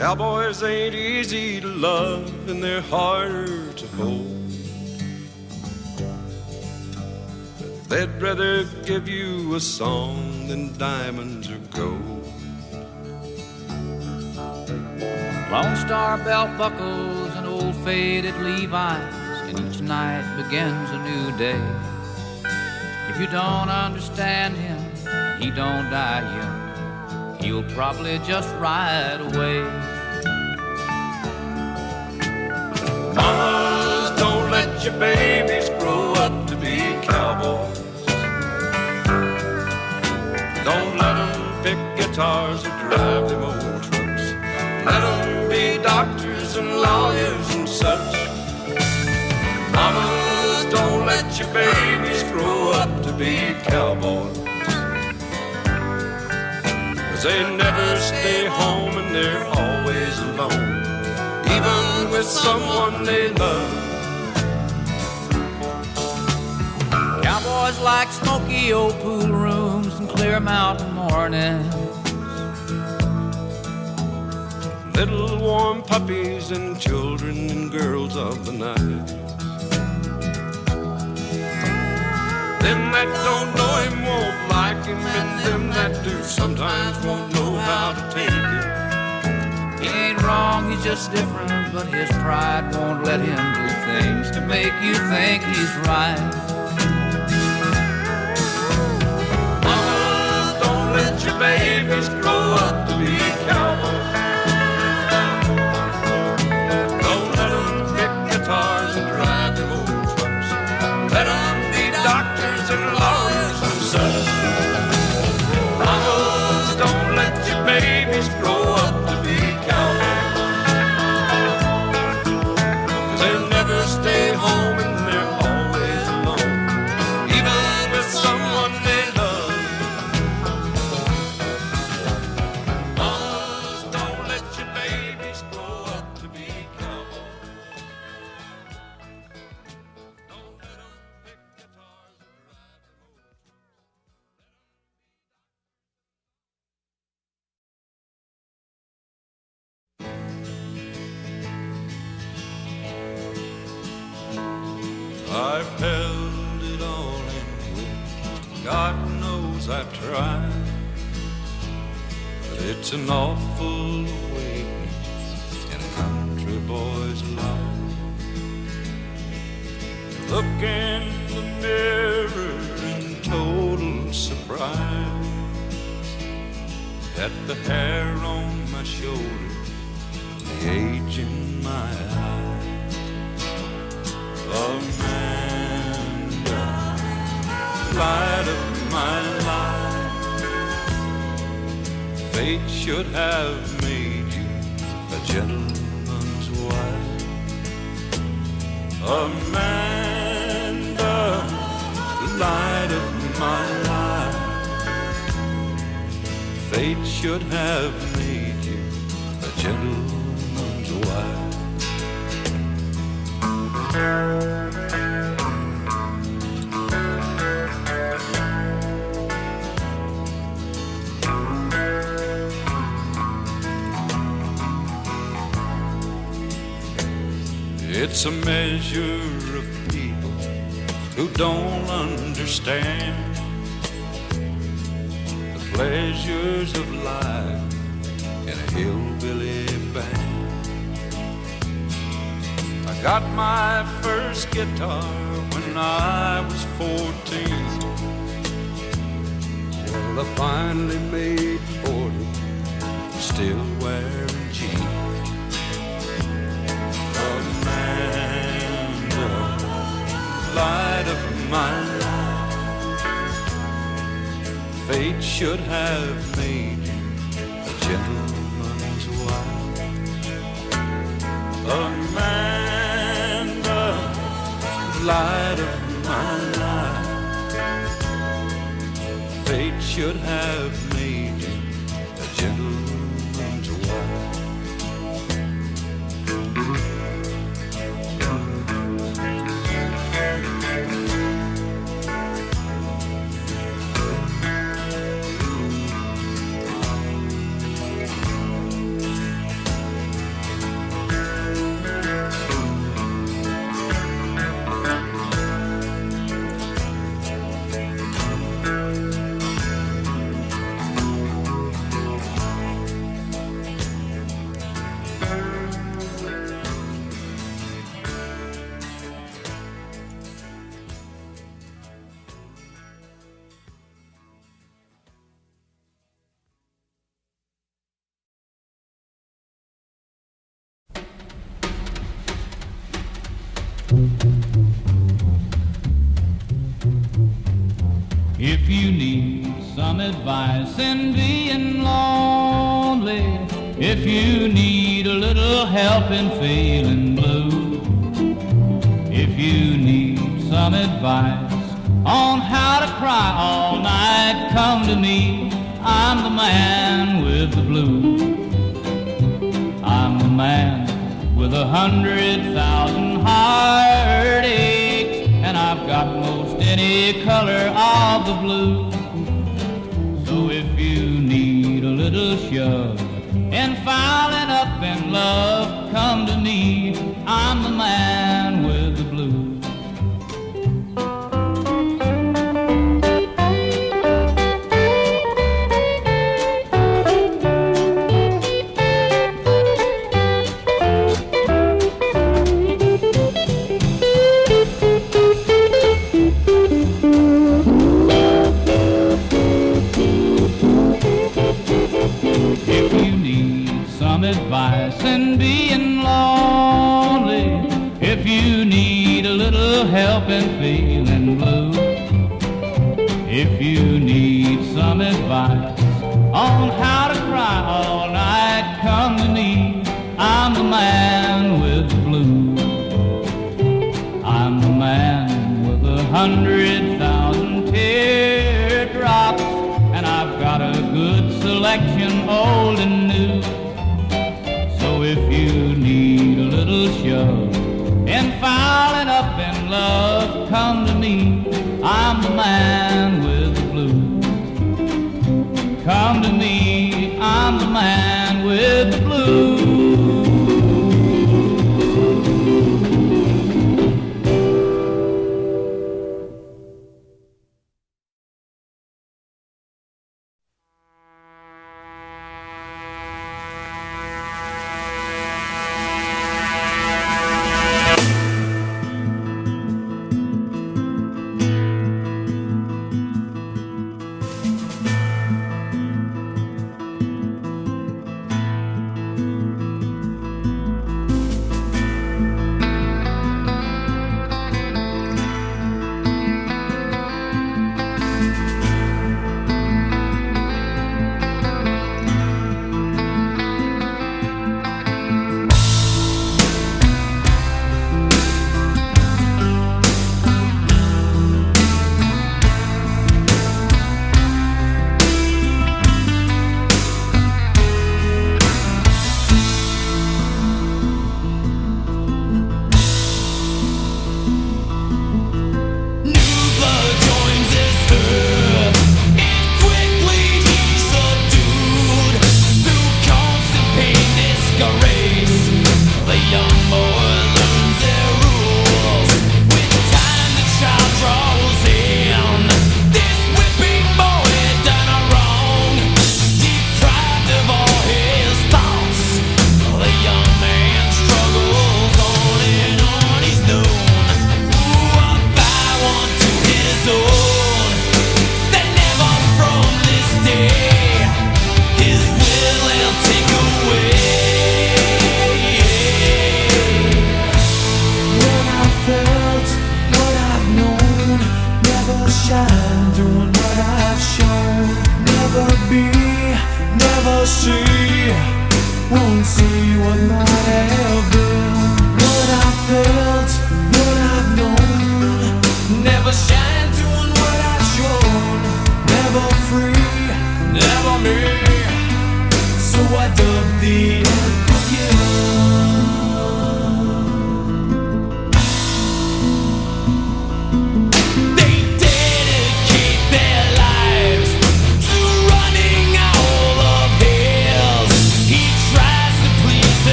Cowboys ain't easy to love and they're harder to hold. They'd rather give you a song than diamonds or gold. Lone Star belt buckles and old faded Levi's, and each night begins a new day. If you don't understand him, he don't die young. He'll probably just ride away. Mamas, don't let your babies grow up to be cowboys. Don't let them pick guitars or drive them old trucks. Let them be doctors and lawyers and such. Mamas, don't let your babies grow up to be cowboys. 'Cause they never stay home and they're always alone, even with someone they love. Cowboys like smoky old pool rooms and clear mountain mornings, Little warm puppies and children and girls of the night. Them that don't know him won't like him, and them that do sometimes won't know how to take it. he ain't wrong, he's just different, but his pride won't let him do things to make you think he's right. Mamas, don't let your babies grow up to be cowboys. Don't let them pick guitars and drive them old trucks. Let them be doctors and lawyers and such. Mamas, don't let your babies grow up to be cowboys. 'Cause they never stay home and they're always alone, even with someone they love. Mamas, don't let your babies grow up to be cowboys. Don't let them pick guitars and drive them old trucks. I've held it all in with, God knows I've tried, but it's an awful awakening in a country boy's life. Look in the mirror in total surprise at the hair on my shoulder, the age in my eye. Amanda, light of my life, fate should have made you a gentleman's wife. Amanda, light of my life, fate should have made you a gentleman's wife. It's a measure of people who don't understand the pleasures of life in a hillbilly band. I got my first guitar when I was 14. Well, I finally made 40, still wearing jeans. Amanda, light of my life, fate should have made you a gentleman's wife. Amanda, light of my life, fate should have made you a gentleman's wife. If you need some advice in being lonely, if you need a little help in feeling blue, if you need some advice on how to cry all night, come to me. I'm the man with the blues. I'm the man with 100,000 heartaches, and I've got most any color of the blue. So if you need a little shove and filing up in love, come to me. I'm the man with the blues. Advice in being lonely, if you need a little help in feeling blue, if you need some advice on how to cry all night, come to me. I'm the man with the blues. I'm the man with 100,000 teardrops, and I've got a good selection, old and new. So if you need a little shove and filing up in love, come to me. I'm the man with the blues. Come to me. I'm the man with the blues.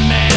Man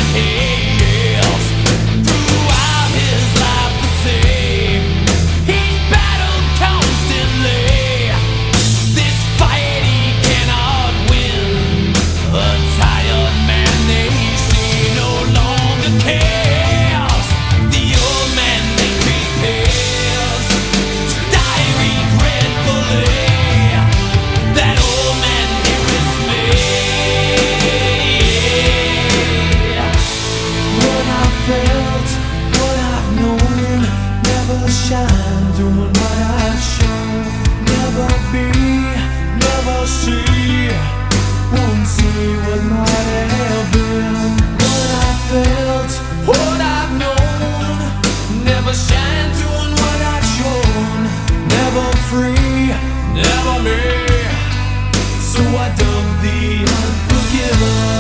I dubbed the unforgiven.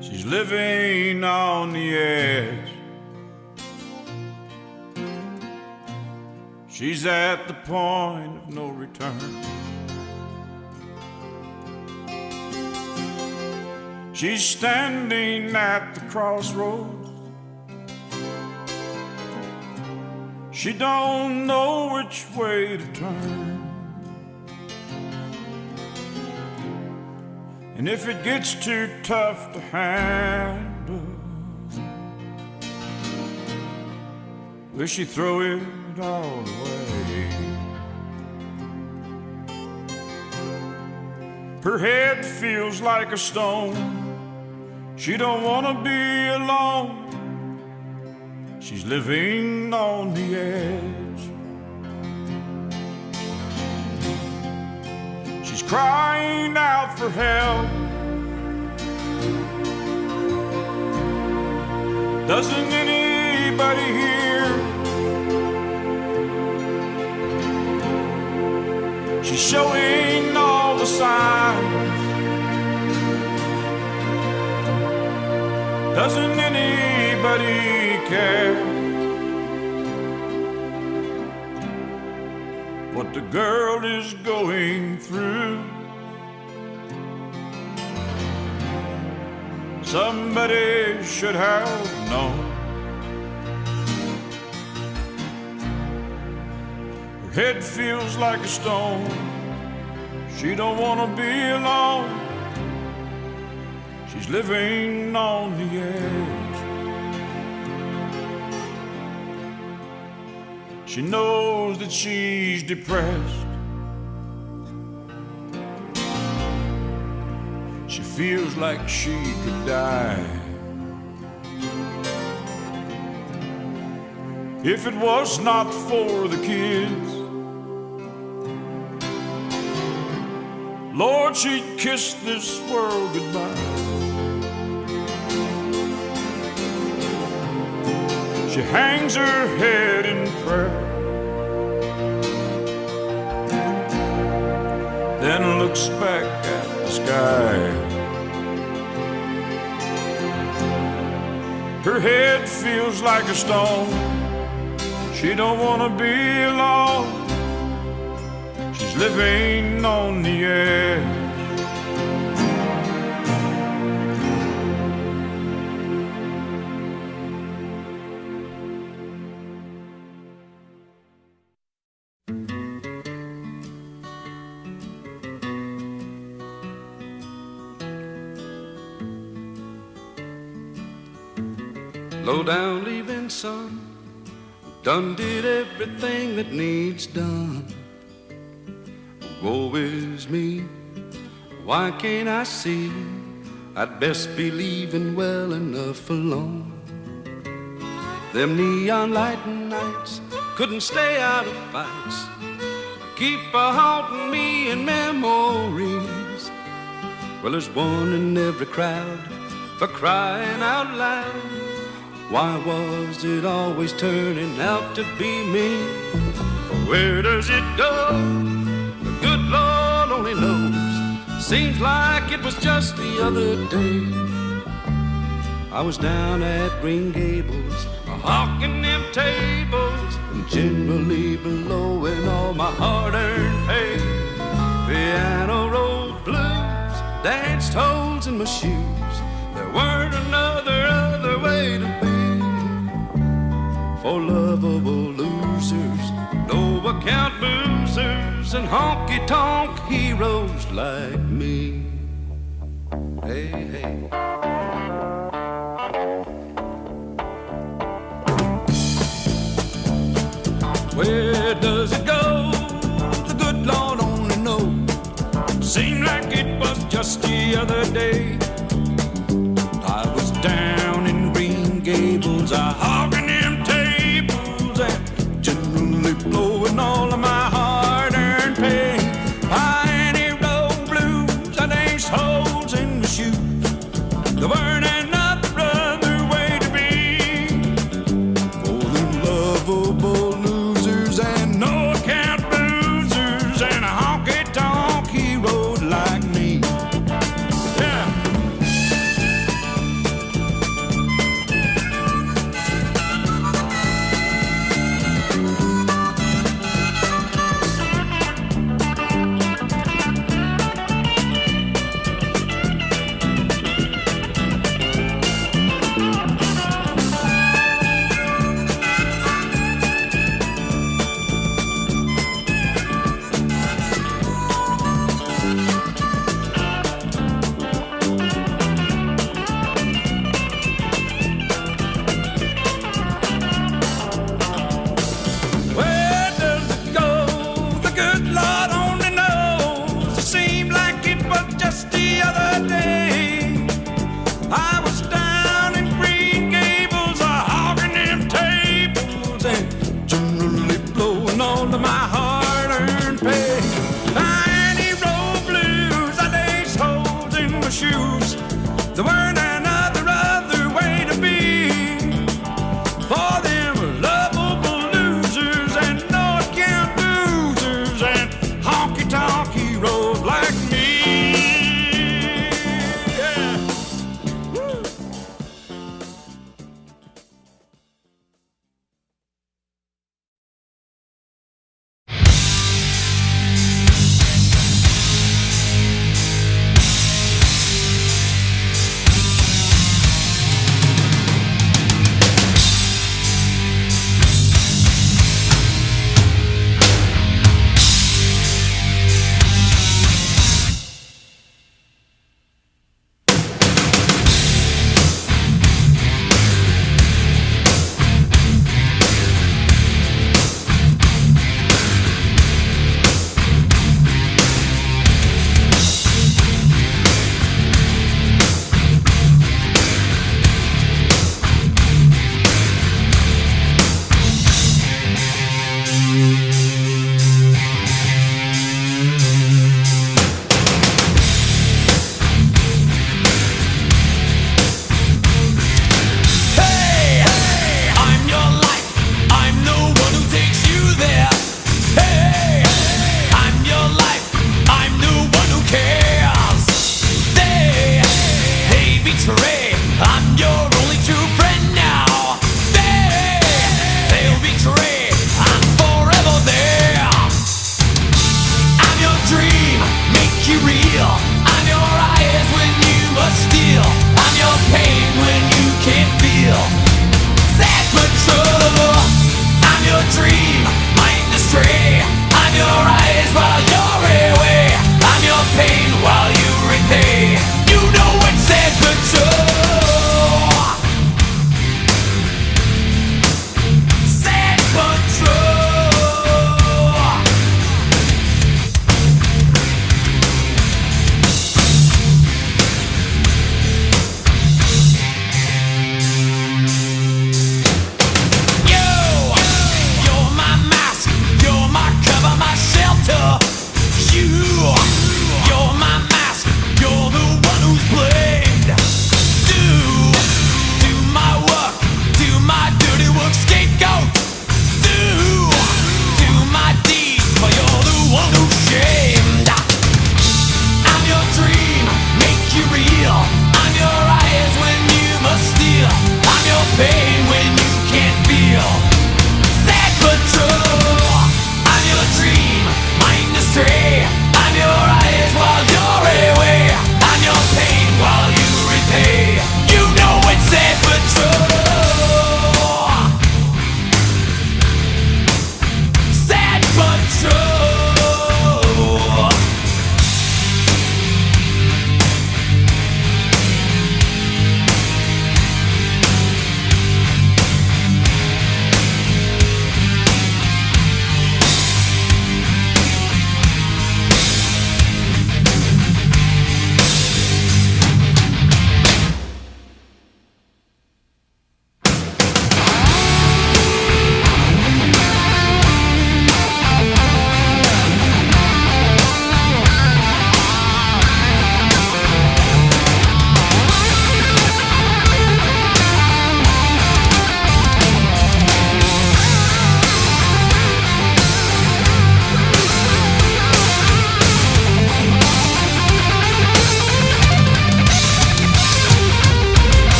She's living on the edge. She's at the point of no return. She's standing at the crossroads. She don't know which way to turn. And if it gets too tough to handle, will she throw it all away? Her head feels like a stone. She don't want to be alone. She's living on the edge. She's crying out for help. Doesn't anybody hear? She's showing all the signs. Doesn't anybody care what the girl is going through? somebody should have known. Her head feels like a stone. She don't want to be alone. She's living on the edge. She knows that she's depressed. She feels like she could die. If it was not for the kids, Lord, she'd kiss this world goodbye. She hangs her head in prayer, then looks back at the sky. Her head feels like a stone. She don't want to be alone. She's living on the edge. Low down leaving son, done did everything that needs done. Woe is me, why can't I see? I'd best be leaving well enough alone. Them neon lighting nights couldn't stay out of fights, keep haunting me in memories. Well, there's one in every crowd for crying out loud. Why was it always turning out to be me? Where does it go? The good Lord only knows. Seems like it was just the other day. I was down at Green Gables, hawking them tables, and generally blowing all my hard-earned pay. Piano rolled blues, danced holes in my shoes. There weren't other way to be. For lovable losers, no account boozers, and honky-tonk heroes like me. Hey, hey. Where does it go? The good Lord only knows. Seemed like it was just the other day. I was down in Green Gables, I hogging them tables, and generally blowing all of my hard-earned pay. Pioneer road blues, I danced holes in my shoes. There weren't another way to be. For them lovable losers and no account boozers, and a honky-tonk hero like me. Yeah.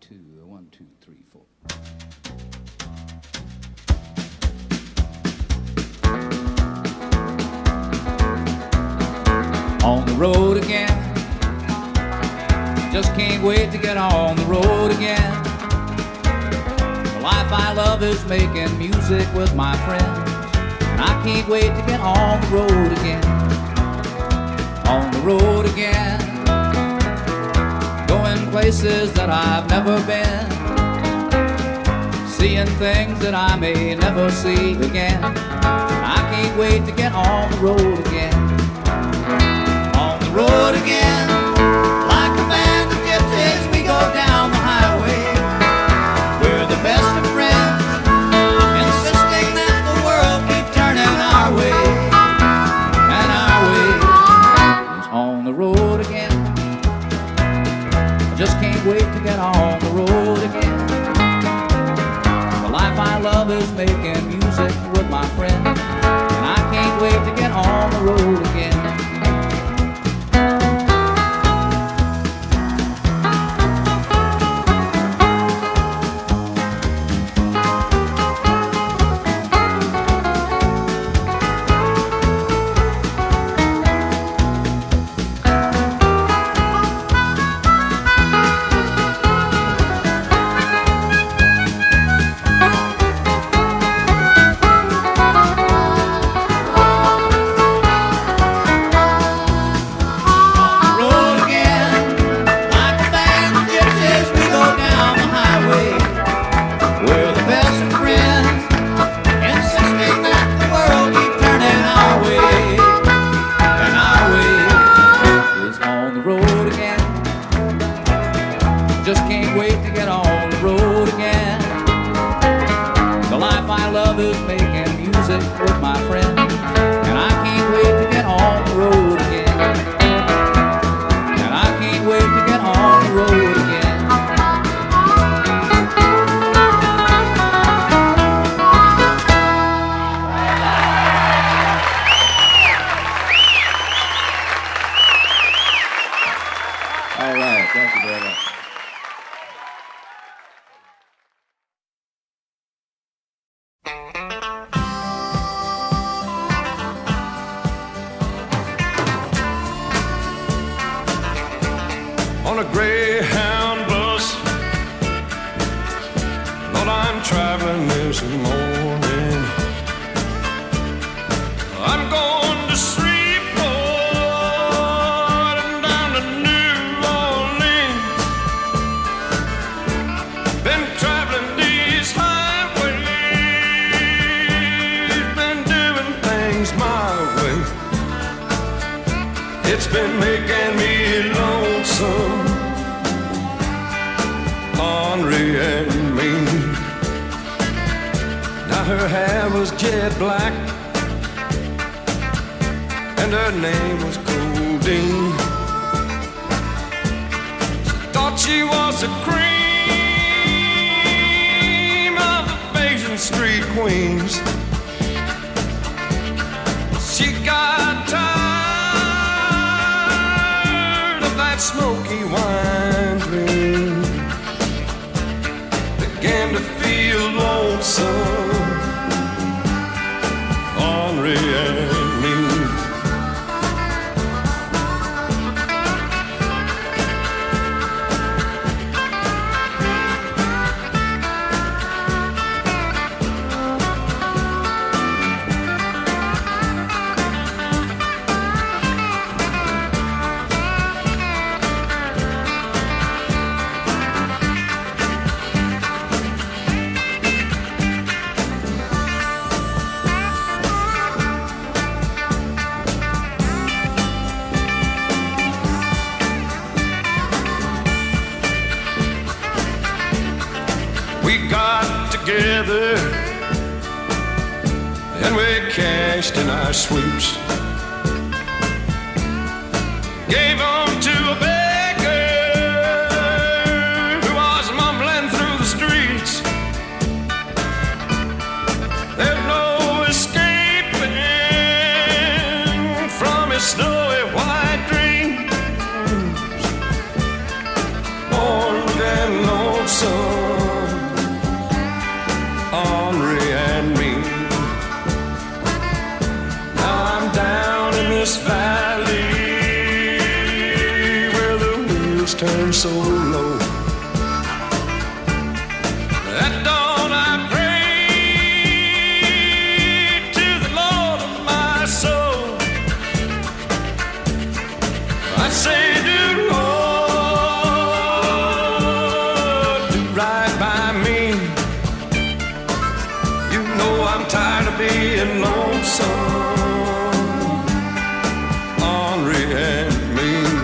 two. 1, 2, 3, 4. On the road again. Just can't wait to get on the road again. The life I love is making music with my friends, and I can't wait to get on the road again. On the road again. Going places that I've never been, seeing things that I may never see again. I can't wait to get on the road again. On the road again, like a band of gypsies, we go down the highway. We're the best of friends, insisting that the world keep turning our way. And our way is on the road again. Just can't wait to get on the road again. The life I love is making music with my friends, and I can't wait to get on the road again. Just can't wait to get on the road again. The life I love is making music with my friends, and I can't wait to get on the road again. And I can't wait to get on the road again. All right, thank you very much. On a Greyhound bus, Lord, I'm traveling this morning. I'm going to Shreveport and down to New Orleans. Been traveling these highways, been doing things my way. It's been making me lonesome, ornery and mean. Now her hair was jet black and her name was Codeine. She thought she was the cream of the Basin Street queens. She got tired of that smoky wine dream, began to feel lonesome, ornery and mean. We got together and we cashed in our sweeps, gave them to a beggar who was mumbling through the streets. There's no escaping from his snowy white dreams, born and lonesome, this valley where the wheels turn so low. At dawn I pray to the Lord of my soul. I say, dear Lord, do right by me. You know I'm tired of being lonesome, ornery and mean.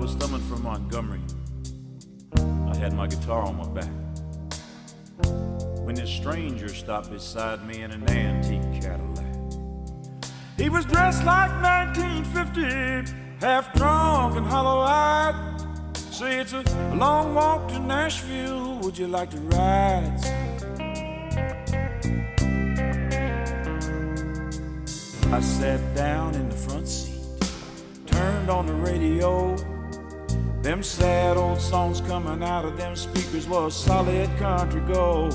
was thumbing from Montgomery, I had my guitar on my back, when this stranger stopped beside me in an antique Cadillac. He was dressed like 1950, half drunk and hollow-eyed. Say, it's a long walk to Nashville, would you like to ride? I sat down in the front seat, turned on the radio. Them sad old songs coming out of them speakers was solid country gold.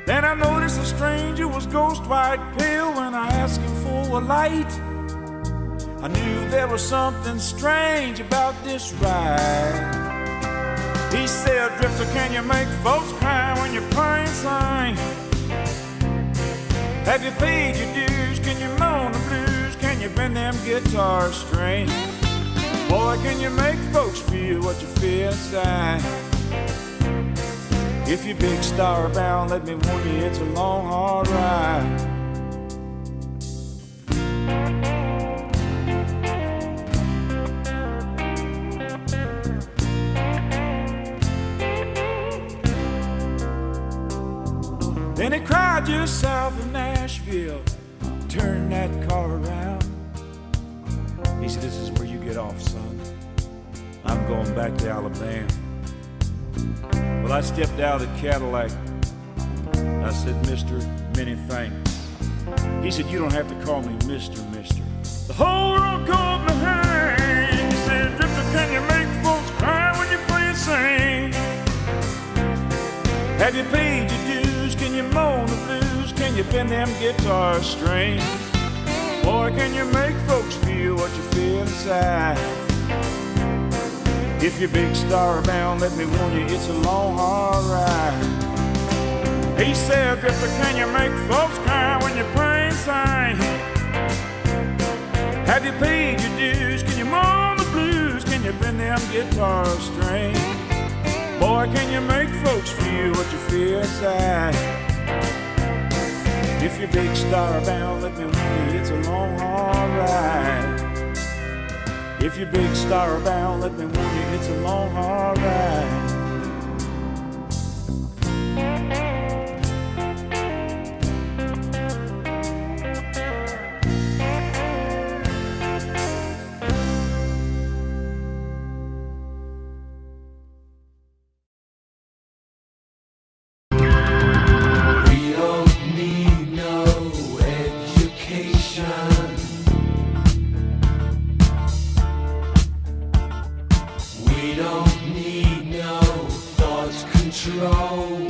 Then I noticed a stranger was ghost white pale when I asked him for a light. I knew there was something strange about this ride. He said, "Drifter, can you make folks cry when you're playing sing? Have you paid your dues? Can you moan the blues? Can you bend them guitar strings? Boy, can you make folks feel what you feel inside? If you're big star bound, let me warn you, it's a long, hard ride." Then he cried just south of Nashville, turn that car around. He said, "This is where you get off, son. I'm going back to Alabama." Well, I stepped out of the Cadillac. I said, "Mister, many thanks." He said, "You don't have to call me Mister. The whole world called me Hank." He said, "Drifter, can you make folks cry when you play and sing? Have you paid your dues? Can you moan the blues? Can you bend them guitar strings? Boy, can you make folks feel what you feel inside? If you're big star bound, let me warn you, it's a long, hard ride." He said, "Drifter, can you make folks cry when you pray and sing? Have you paid your dues? Can you moan the blues? Can you bend them guitar strings? Boy, can you make folks feel what you feel inside? If you're big star bound, let me warn you, it's a long, hard ride. If you're big star bound, let me warn you, it's a long, hard ride." We don't need no thoughts control.